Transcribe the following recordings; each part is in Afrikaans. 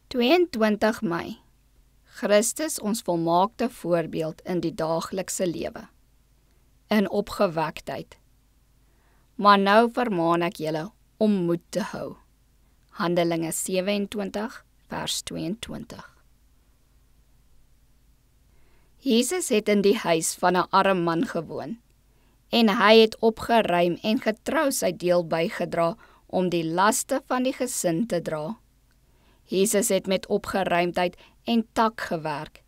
22 Mei. Christus ons volmaakte voorbeeld in die daaglikse lewe, in opgewektheid. Maar nou vermaan ek julle om moed te hou. Handelinge 27 vers 22. Jesus het in die huis van 'n arm man gewoon, en hy het opgeruim en getrou sy deel bygedra om die laste van die gesin te dra. Jesus het met opgeruimdheid en tak gewerk.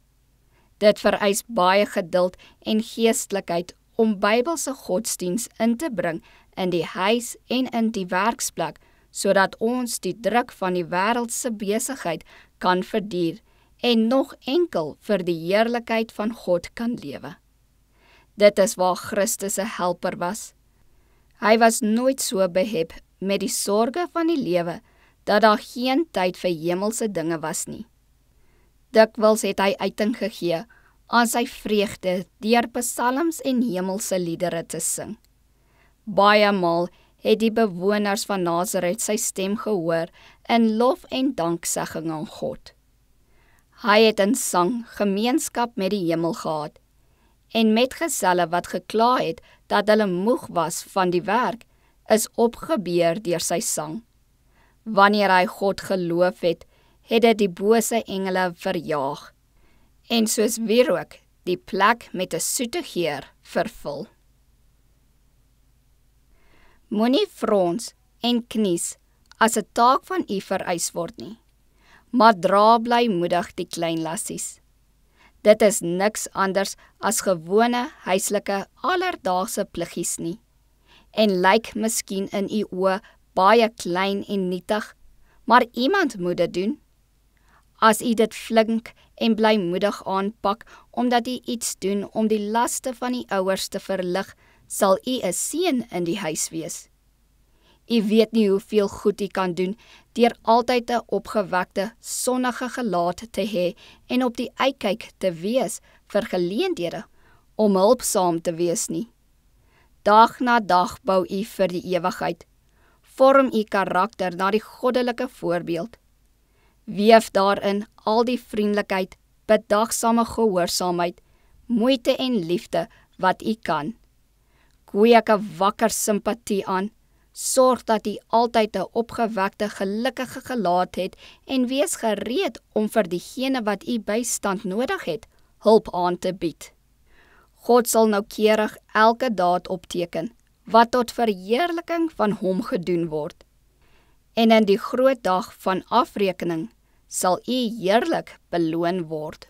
Dit vereis baie geduld en geestelikheid om Bybelse godsdiens in te bring in die huis en in die werksplek, sodat ons die druk van die wêreldse besigheid kan verduur en nog enkel vir die heerlikheid van God kan lewe. Dit is waar Christus se helper was. Hy was nooit so behep met die sorge van die lewe dat daar geen tyd vir hemelse dinge was nie. Dikwels het hy uiting gegee aan sy vreugde deur psalms en hemelse liedere te sing. Baie maal het die bewoners van Nasaret sy stem gehoor in lof en danksegging aan God. Hy het in sang gemeenskap met die hemel gehad, en metgeselle wat gekla het dat hulle moeg was van die werk, is opgebeur deur sy sang. Wanneer hy God geloof het, het dit die bose engele verjaag, en soos wierook die plek met 'n soete geur vervul. Moenie frons en knies as 'n taak van u vereis word nie, maar dra blymoedig die klein lassies. Dit is niks anders as gewone huislike alledaagse pliggies nie, en lyk miskien in u oë baie klein en nietig, maar iemand moet dit doen. As u dit flink en blymoedig aanpak, omdat u iets doen om die laste van die ouers te verlig, sal u 'n seën in die huis wees. U weet nie hoeveel goed u kan doen, deur altyd 'n opgewekte, sonnige gelaat te hê en op die uitkyk te wees vir geleenthede om hulpsaam te wees nie. Dag na dag bou u vir die ewigheid. Vorm u karakter na die goddelike voorbeeld. Weef daarin al die vriendelikheid, bedagsame gehoorsaamheid, moeite en liefde wat u kan. Kweek 'n wakker simpatie aan. Sorg dat u altyd 'n opgewekte, gelukkige gelaat het en wees gereed om vir diegene wat u bystand nodig het, hulp aan te bied. God sal noukeurig elke daad opteken wat tot verheerliking van hom gedoen word. En in die groot dag van afrekening sal u heerlik beloon word.